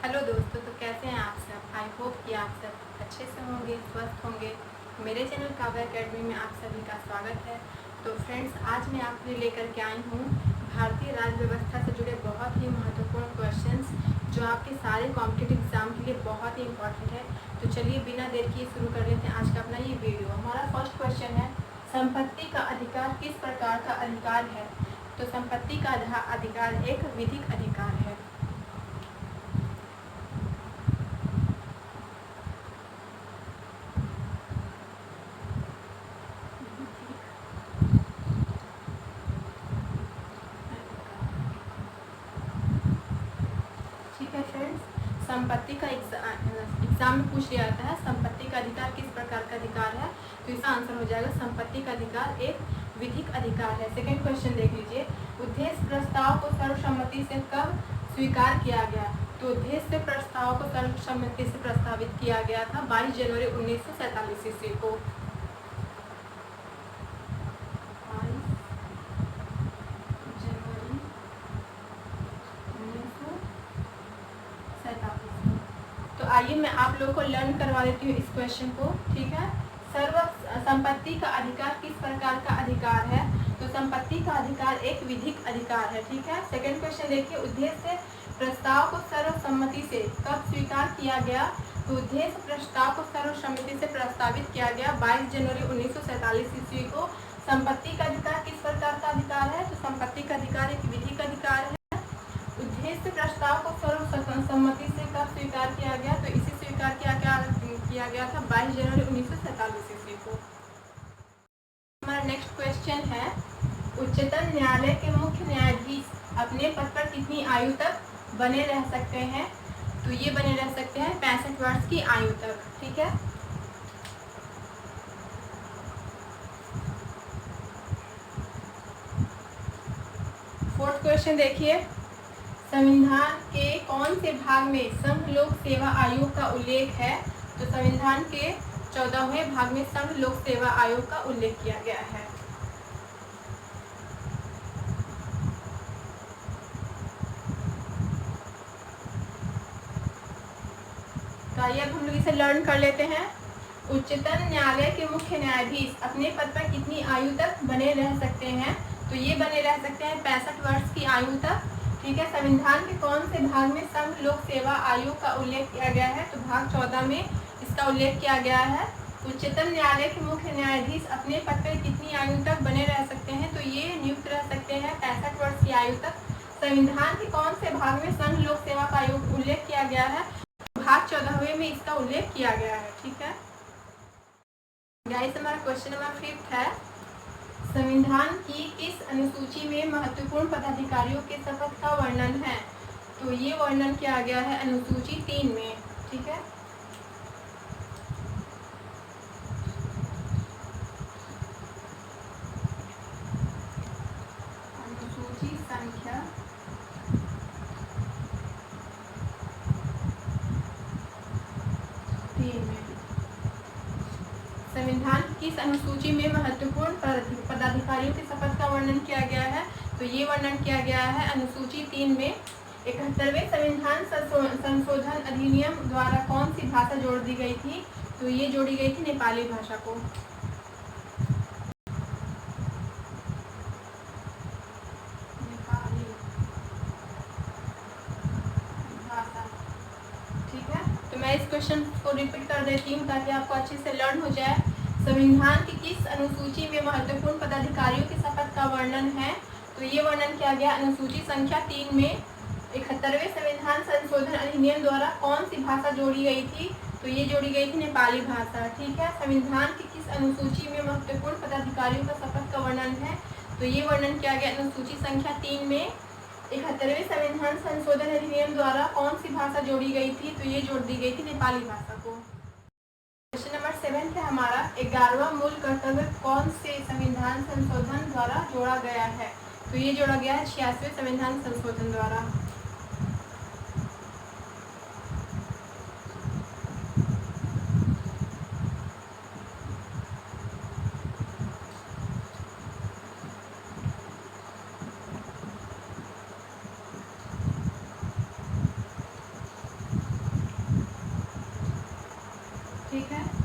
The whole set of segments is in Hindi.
हेलो दोस्तों, तो कैसे हैं आप सब। आई होप कि आप सब अच्छे से होंगे, स्वस्थ होंगे। मेरे चैनल काव्या अकेडमी में आप सभी का स्वागत है। तो फ्रेंड्स, आज मैं आपके लिए लेकर के आई हूँ भारतीय राज्य व्यवस्था से जुड़े बहुत ही महत्वपूर्ण क्वेश्चंस जो आपके सारे कॉम्पिटिटिव एग्जाम के लिए बहुत ही इंपॉर्टेंट है। तो चलिए बिना देर किए शुरू कर लेते हैं आज का अपना ये वीडियो। हमारा फर्स्ट क्वेश्चन है, संपत्ति का अधिकार किस प्रकार का अधिकार है। तो संपत्ति का अधिकार एक विधिक अधिकार है। ठीक है फ्रेंड्स, संपत्ति का एग्जाम में पूछ लिया जाता है संपत्ति का अधिकार किस प्रकार का अधिकार है। तो इसका आंसर हो जाएगा संपत्ति का अधिकार एक विधिक अधिकार है। सेकंड क्वेश्चन देख लीजिए, उद्देश्य प्रस्ताव को सर्वसम्मति से कब स्वीकार किया गया। तो उद्देश्य प्रस्ताव को सर्वसम्मति से प्रस्तावित किया गया था 22 जनवरी 1947 ईस्वी को। तो आइए मैं आप लोगों को लर्न करवा देती हूँ इस क्वेश्चन को। ठीक है, सर्व संपत्ति का अधिकार किस प्रकार का अधिकार है। तो संपत्ति का अधिकार एक विधिक अधिकार है। ठीक है, सेकंड क्वेश्चन देखिए, उद्देश्य प्रस्ताव को सर्वसम्मति से कब स्वीकार किया गया। तो उद्देश्य प्रस्ताव को सर्वसम्मति से प्रस्तावित किया गया 22 जनवरी 1947 ईस्वी को। संपत्ति का अधिकार किस प्रकार का अधिकार है। तो संपत्ति का अधिकार एक विधिक अधिकार है। उद्देश्य प्रस्ताव को सर्वसम्मति से कब स्वीकार किया गया। तो इसे स्वीकार किया गया था 22 जनवरी 1947 ईस्वी को। हमारा नेक्स्ट क्वेश्चन है, उच्चतम न्यायालय के मुख्य न्यायाधीश अपने पद पर कितनी आयु तक बने रह सकते हैं। तो ये बने रह सकते हैं 65 वर्ष की आयु तक। ठीक है, फोर्थ क्वेश्चन देखिए, संविधान के कौन से भाग में संघ लोक सेवा आयोग का उल्लेख है। तो संविधान के 14वें भाग में संघ लोक सेवा आयोग का उल्लेख किया गया है। तो आइए अब हम लोग इसे लर्न कर लेते हैं। उच्चतम न्यायालय के मुख्य न्यायाधीश अपने पद पर कितनी आयु तक बने रह सकते हैं। तो ये बने रह सकते हैं 65 वर्ष की आयु तक। ठीक है, संविधान के कौन से भाग में संघ लोक सेवा आयोग का उल्लेख किया गया है। तो भाग 14 में इसका उल्लेख किया गया है। उच्चतम न्यायालय के मुख्य न्यायाधीश अपने पद पर कितनी आयु तक बने रह सकते हैं। तो ये नियुक्त रह सकते हैं 65 वर्ष की आयु तक। संविधान के कौन से भाग में संघ लोक सेवा का आयोग उल्लेख किया गया है। भाग 14वें में इसका उल्लेख किया गया है। ठीक है गाइस, हमारा क्वेश्चन नंबर 5 है, संविधान की किस अनुसूची में महत्वपूर्ण पदाधिकारियों के शपथ का वर्णन है। तो ये वर्णन किया गया है अनुसूची 3 में। ठीक है, अनुसूची संख्या 3 में संविधान की किस अनुसूची में महत्वपूर्ण पदाधिकारियों के शपथ का वर्णन किया गया है। तो ये वर्णन किया गया है अनुसूची 3 में। 71वें संविधान संशोधन अधिनियम द्वारा कौन सी भाषा जोड़ दी गई थी। तो ये जोड़ी गई थी नेपाली भाषा को। नेपाली भाषा। ठीक है, तो मैं इस क्वेश्चन को रिपीट कर देती हूँ ताकि आपको अच्छे से लर्न हो जाए। संविधान की किस अनुसूची में महत्वपूर्ण पदाधिकारियों के शपथ का वर्णन है। तो ये वर्णन किया गया अनुसूची संख्या 3 में। 71वें संविधान संशोधन अधिनियम द्वारा कौन सी भाषा जोड़ी गई थी। तो ये जोड़ी गई थी नेपाली भाषा। ठीक है, संविधान की किस अनुसूची में महत्वपूर्ण पदाधिकारियों का शपथ का वर्णन है। तो ये वर्णन किया गया अनुसूची संख्या 3 में। 71वें संविधान संशोधन अधिनियम द्वारा कौन सी भाषा जोड़ी गई थी। तो ये जोड़ दी गई थी नेपाली भाषा को। क्वेश्चन नंबर 7 है हमारा, 11वां मूल कर्तव्य कौन से संविधान संशोधन द्वारा जोड़ा गया है। तो ये जोड़ा गया है 86वें संविधान संशोधन द्वारा।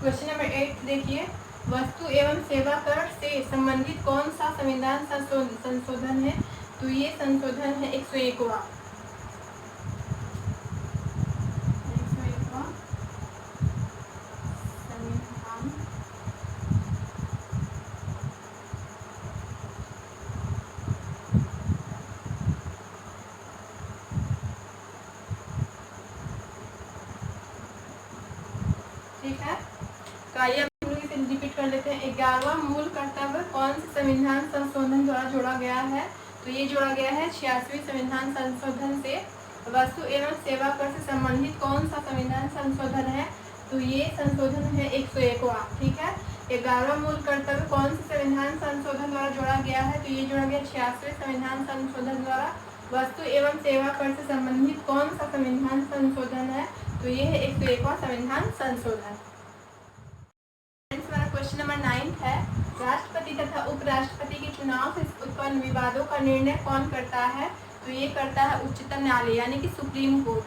क्वेश्चन नंबर 8 देखिए, वस्तु एवं सेवा कर से संबंधित कौन सा संविधान संशोधन है? तो ये संशोधन है 101वां। संविधान ठीक है। तो आइए हम लोग इसे रिपीट कर लेते हैं। 11वां मूल कर्तव्य कौन से संविधान संशोधन द्वारा जोड़ा गया है? तो ये जोड़ा गया है 86वें संविधान संशोधन से। वस्तु एवं सेवा कर से संबंधित कौन सा संविधान संशोधन है? तो ये संशोधन है 101वां। ठीक है। 11वां मूल कर्तव्य कौन से संविधान संशोधन द्वारा जोड़ा गया है? तो ये जोड़ा गया 86वें संविधान संशोधन द्वारा। वस्तु एवं सेवा कर से संबंधित कौन सा संविधान संशोधन है? तो ये है 101वां संविधान संशोधन। क्वेश्चन नंबर 9 है, राष्ट्रपति तथा उपराष्ट्रपति के चुनाव से उत्पन्न विवादों का निर्णय कौन करता है? तो ये करता है उच्चतम न्यायालय यानी कि सुप्रीम कोर्ट।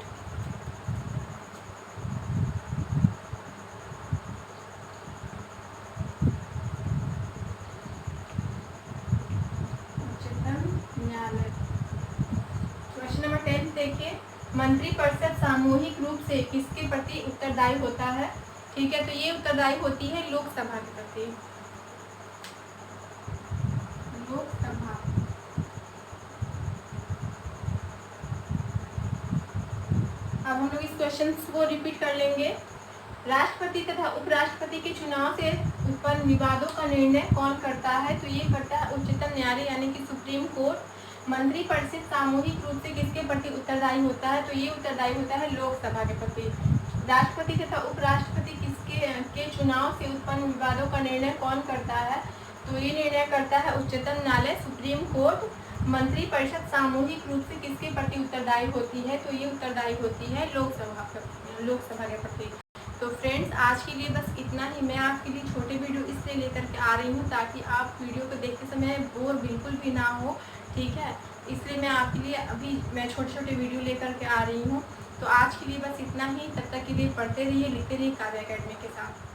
उच्चतम न्यायालय। क्वेश्चन नंबर 10 देखिए, मंत्रिपरिषद सामूहिक रूप से किसके प्रति उत्तरदायी होता है? ठीक है। तो ये उत्तरदायी होती है लोकसभा के प्रति। लोकसभा। अब हम लोग इस क्वेश्चन को रिपीट कर लेंगे। राष्ट्रपति तथा उपराष्ट्रपति के चुनाव से उत्पन्न विवादों का निर्णय कौन करता है? तो ये करता है उच्चतम न्यायालय यानी कि सुप्रीम कोर्ट। मंत्रिपरिषद सामूहिक रूप से किसके प्रति उत्तरदायी होता है? तो ये उत्तरदायी होता है लोकसभा के प्रति। राष्ट्रपति तथा उपराष्ट्रपति के चुनाव से उत्पन्न विवादों का निर्णय कौन करता है? तो ये निर्णय करता है उच्चतम न्यायालय सुप्रीम कोर्ट। मंत्रिपरिषद सामूहिक रूप से किसके प्रति उत्तरदायी होती है? तो ये उत्तरदायी होती है लोकसभा के प्रति। तो फ्रेंड्स, आज के लिए बस इतना ही। मैं आपके लिए छोटे वीडियो इसलिए लेकर के आ रही हूँ ताकि आप वीडियो को देखते समय बोर बिल्कुल भी ना हो। ठीक है, इसलिए मैं आपके लिए अभी छोटे छोटे वीडियो लेकर के आ रही हूँ। तो आज के लिए बस इतना ही। तब तक के लिए पढ़ते रहिए, लिखते रहिए काव्या अकेडमी के साथ।